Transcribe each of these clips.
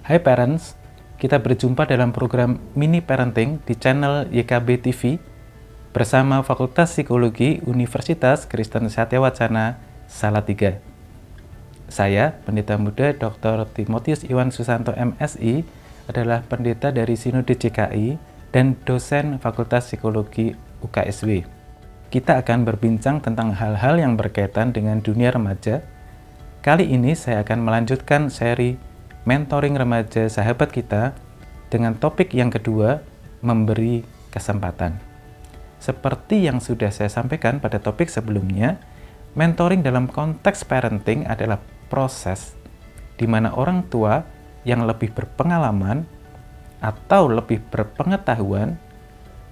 Hai parents, kita berjumpa dalam program Mini Parenting di channel YKB TV bersama Fakultas Psikologi Universitas Kristen Satya Wacana, Salatiga. Saya, Pendeta Muda Dr. Timotius Iwan Susanto MSI, adalah pendeta dari Sinode CKI dan dosen Fakultas Psikologi UKSW. Kita akan berbincang tentang hal-hal yang berkaitan dengan dunia remaja. Kali ini saya akan melanjutkan seri Mentoring Remaja Sahabat Kita dengan topik yang kedua, memberi kesempatan. Seperti yang sudah saya sampaikan pada topik sebelumnya, mentoring dalam konteks parenting adalah proses di mana orang tua yang lebih berpengalaman atau lebih berpengetahuan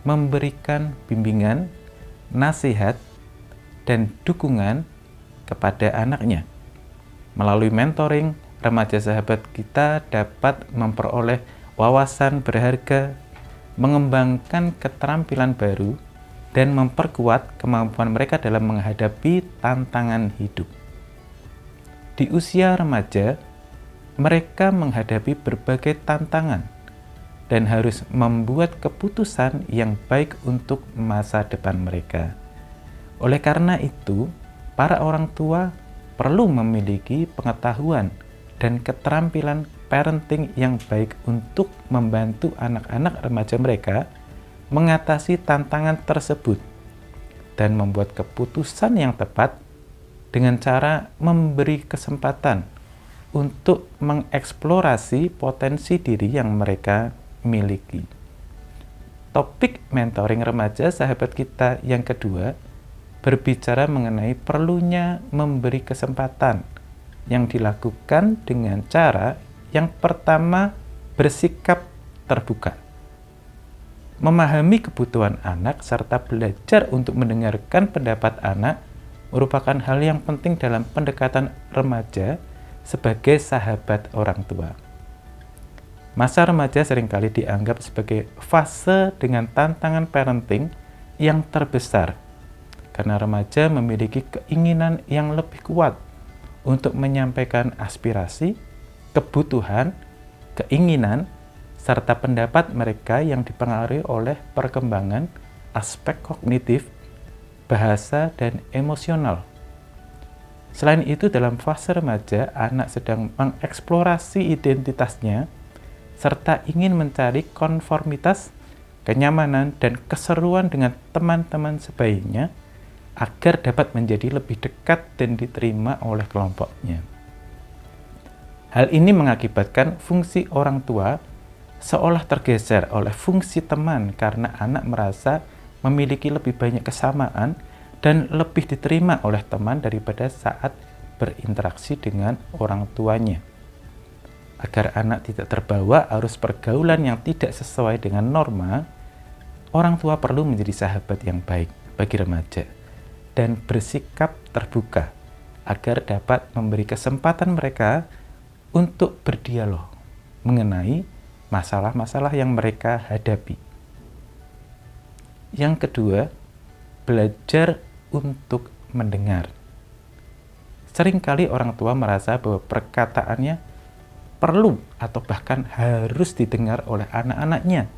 memberikan bimbingan, nasihat, dan dukungan kepada anaknya. Melalui mentoring, remaja sahabat kita dapat memperoleh wawasan berharga, mengembangkan keterampilan baru, dan memperkuat kemampuan mereka dalam menghadapi tantangan hidup. Di usia remaja, mereka menghadapi berbagai tantangan dan harus membuat keputusan yang baik untuk masa depan mereka. Oleh karena itu, para orang tua perlu memiliki pengetahuan dan keterampilan parenting yang baik untuk membantu anak-anak remaja mereka mengatasi tantangan tersebut dan membuat keputusan yang tepat dengan cara memberi kesempatan untuk mengeksplorasi potensi diri yang mereka miliki. Topik mentoring remaja sahabat kita yang kedua berbicara mengenai perlunya memberi kesempatan yang dilakukan dengan cara yang pertama, bersikap terbuka. Memahami kebutuhan anak serta belajar untuk mendengarkan pendapat anak merupakan hal yang penting dalam pendekatan remaja sebagai sahabat orang tua. Masa remaja seringkali dianggap sebagai fase dengan tantangan parenting yang terbesar karena remaja memiliki keinginan yang lebih kuat untuk menyampaikan aspirasi, kebutuhan, keinginan, serta pendapat mereka yang dipengaruhi oleh perkembangan aspek kognitif, bahasa, dan emosional. Selain itu, dalam fase remaja, anak sedang mengeksplorasi identitasnya serta ingin mencari konformitas, kenyamanan, dan keseruan dengan teman-teman sebayanya agar dapat menjadi lebih dekat dan diterima oleh kelompoknya. Hal ini mengakibatkan fungsi orang tua seolah tergeser oleh fungsi teman karena anak merasa memiliki lebih banyak kesamaan dan lebih diterima oleh teman daripada saat berinteraksi dengan orang tuanya. Agar anak tidak terbawa arus pergaulan yang tidak sesuai dengan norma, orang tua perlu menjadi sahabat yang baik bagi remaja dan bersikap terbuka agar dapat memberi kesempatan mereka untuk berdialog mengenai masalah-masalah yang mereka hadapi. Yang kedua, belajar untuk mendengar. Seringkali orang tua merasa bahwa perkataannya perlu atau bahkan harus didengar oleh anak-anaknya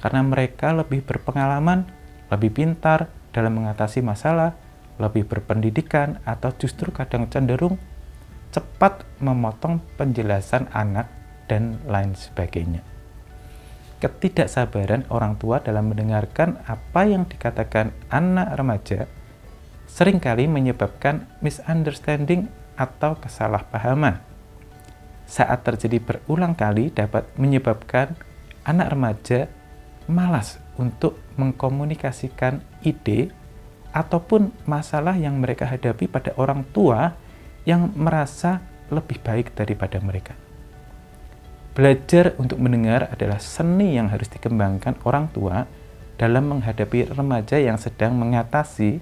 karena mereka lebih berpengalaman, lebih pintar dalam mengatasi masalah, lebih berpendidikan, atau justru kadang cenderung cepat memotong penjelasan anak dan lain sebagainya. Ketidaksabaran orang tua dalam mendengarkan apa yang dikatakan anak remaja seringkali menyebabkan misunderstanding atau kesalahpahaman. Saat terjadi berulang kali dapat menyebabkan anak remaja malas untuk mengkomunikasikan ide ataupun masalah yang mereka hadapi pada orang tua yang merasa lebih baik daripada mereka. Belajar untuk mendengar adalah seni yang harus dikembangkan orang tua dalam menghadapi remaja yang sedang mengatasi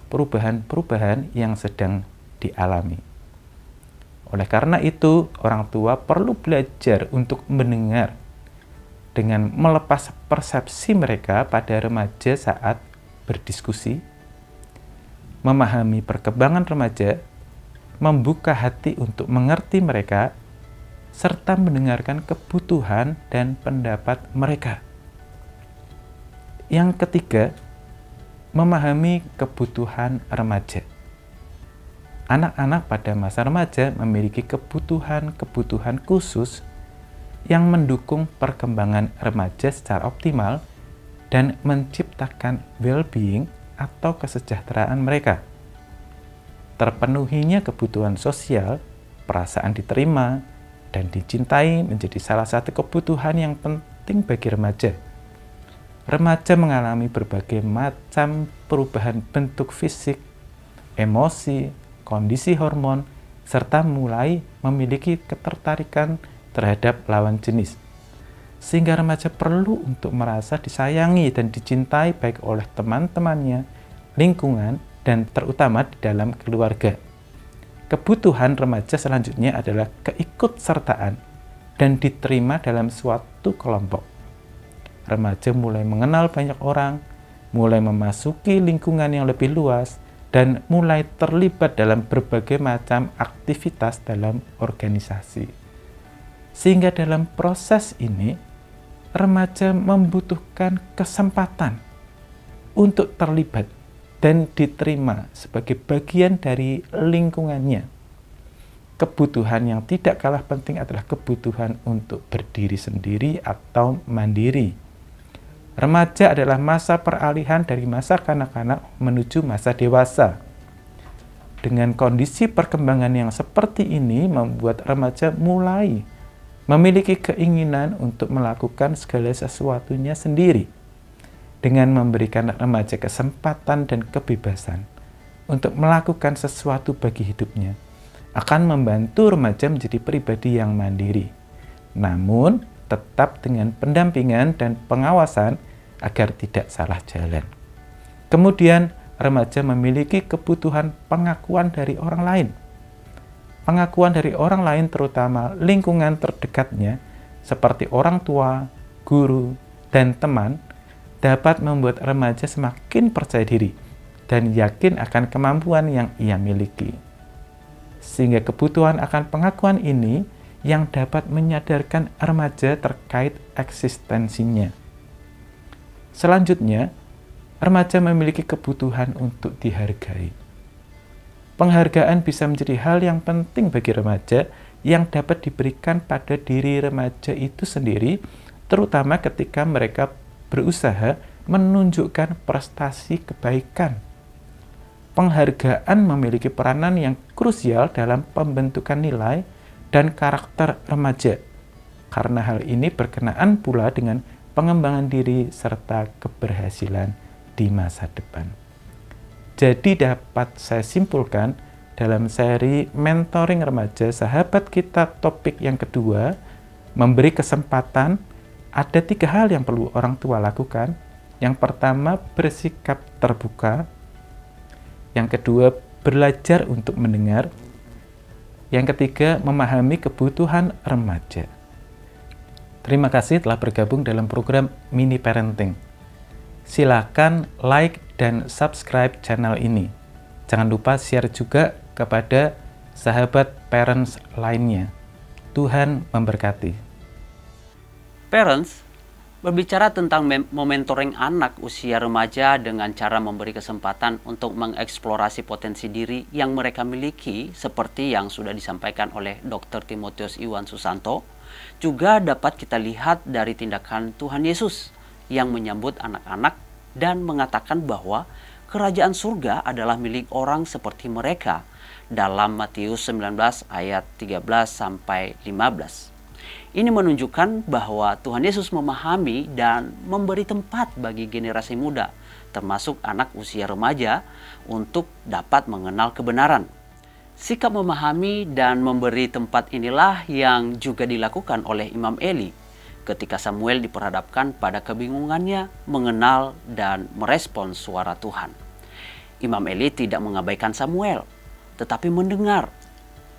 perubahan-perubahan yang sedang dialami. Oleh karena itu, orang tua perlu belajar untuk mendengar dengan melepas persepsi mereka pada remaja saat berdiskusi, memahami perkembangan remaja, membuka hati untuk mengerti mereka, serta mendengarkan kebutuhan dan pendapat mereka. Yang ketiga, memahami kebutuhan remaja. Anak-anak pada masa remaja memiliki kebutuhan-kebutuhan khusus yang mendukung perkembangan remaja secara optimal dan menciptakan well-being atau kesejahteraan mereka. Terpenuhinya kebutuhan sosial, perasaan diterima, dan dicintai menjadi salah satu kebutuhan yang penting bagi remaja. Remaja mengalami berbagai macam perubahan bentuk fisik, emosi, kondisi hormon, serta mulai memiliki ketertarikan terhadap lawan jenis. Sehingga remaja perlu untuk merasa disayangi dan dicintai baik oleh teman-temannya, lingkungan, dan terutama di dalam keluarga. Kebutuhan remaja selanjutnya adalah keikutsertaan dan diterima dalam suatu kelompok. Remaja mulai mengenal banyak orang, mulai memasuki lingkungan yang lebih luas, dan mulai terlibat dalam berbagai macam aktivitas dalam organisasi. Sehingga dalam proses ini, remaja membutuhkan kesempatan untuk terlibat dan diterima sebagai bagian dari lingkungannya. Kebutuhan yang tidak kalah penting adalah kebutuhan untuk berdiri sendiri atau mandiri. Remaja adalah masa peralihan dari masa kanak-kanak menuju masa dewasa. Dengan kondisi perkembangan yang seperti ini membuat remaja mulai memiliki keinginan untuk melakukan segala sesuatunya sendiri. Dengan memberikan remaja kesempatan dan kebebasan untuk melakukan sesuatu bagi hidupnya, akan membantu remaja menjadi pribadi yang mandiri. Namun, tetap dengan pendampingan dan pengawasan agar tidak salah jalan. Kemudian, remaja memiliki kebutuhan pengakuan dari orang lain. Pengakuan dari orang lain terutama lingkungan terdekatnya seperti orang tua, guru, dan teman dapat membuat remaja semakin percaya diri dan yakin akan kemampuan yang ia miliki. Sehingga kebutuhan akan pengakuan ini yang dapat menyadarkan remaja terkait eksistensinya. Selanjutnya, remaja memiliki kebutuhan untuk dihargai. Penghargaan bisa menjadi hal yang penting bagi remaja yang dapat diberikan pada diri remaja itu sendiri, terutama ketika mereka berusaha menunjukkan prestasi kebaikan. Penghargaan memiliki peranan yang krusial dalam pembentukan nilai dan karakter remaja, karena hal ini berkenaan pula dengan pengembangan diri serta keberhasilan di masa depan. Jadi dapat saya simpulkan dalam seri mentoring remaja sahabat kita topik yang kedua, memberi kesempatan, ada 3 hal yang perlu orang tua lakukan. Yang pertama, bersikap terbuka. Yang kedua, belajar untuk mendengar. Yang ketiga, memahami kebutuhan remaja. Terima kasih telah bergabung dalam program Mini Parenting. Silakan like dan subscribe channel ini. Jangan lupa share juga kepada sahabat parents lainnya. Tuhan memberkati. Parents, berbicara tentang mementoring anak usia remaja dengan cara memberi kesempatan untuk mengeksplorasi potensi diri yang mereka miliki seperti yang sudah disampaikan oleh Dr. Timotius Iwan Susanto, juga dapat kita lihat dari tindakan Tuhan Yesus yang menyambut anak-anak dan mengatakan bahwa kerajaan surga adalah milik orang seperti mereka dalam Matius 19 ayat 13-15. Ini menunjukkan bahwa Tuhan Yesus memahami dan memberi tempat bagi generasi muda, termasuk anak usia remaja, untuk dapat mengenal kebenaran. Sikap memahami dan memberi tempat inilah yang juga dilakukan oleh Imam Eli ketika Samuel diperhadapkan pada kebingungannya mengenal dan merespons suara Tuhan. Imam Eli tidak mengabaikan Samuel, tetapi mendengar,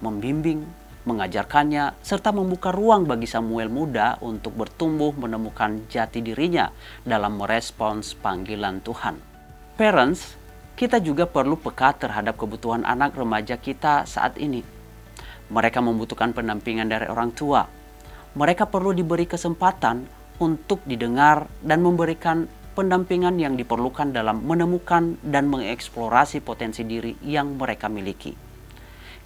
membimbing, mengajarkannya, serta membuka ruang bagi Samuel muda untuk bertumbuh menemukan jati dirinya dalam merespons panggilan Tuhan. Parents, kita juga perlu peka terhadap kebutuhan anak remaja kita saat ini. Mereka membutuhkan pendampingan dari orang tua. Mereka perlu diberi kesempatan untuk didengar dan memberikan pendampingan yang diperlukan dalam menemukan dan mengeksplorasi potensi diri yang mereka miliki.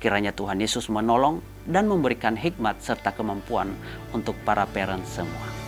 Kiranya Tuhan Yesus menolong dan memberikan hikmat serta kemampuan untuk para parents semua.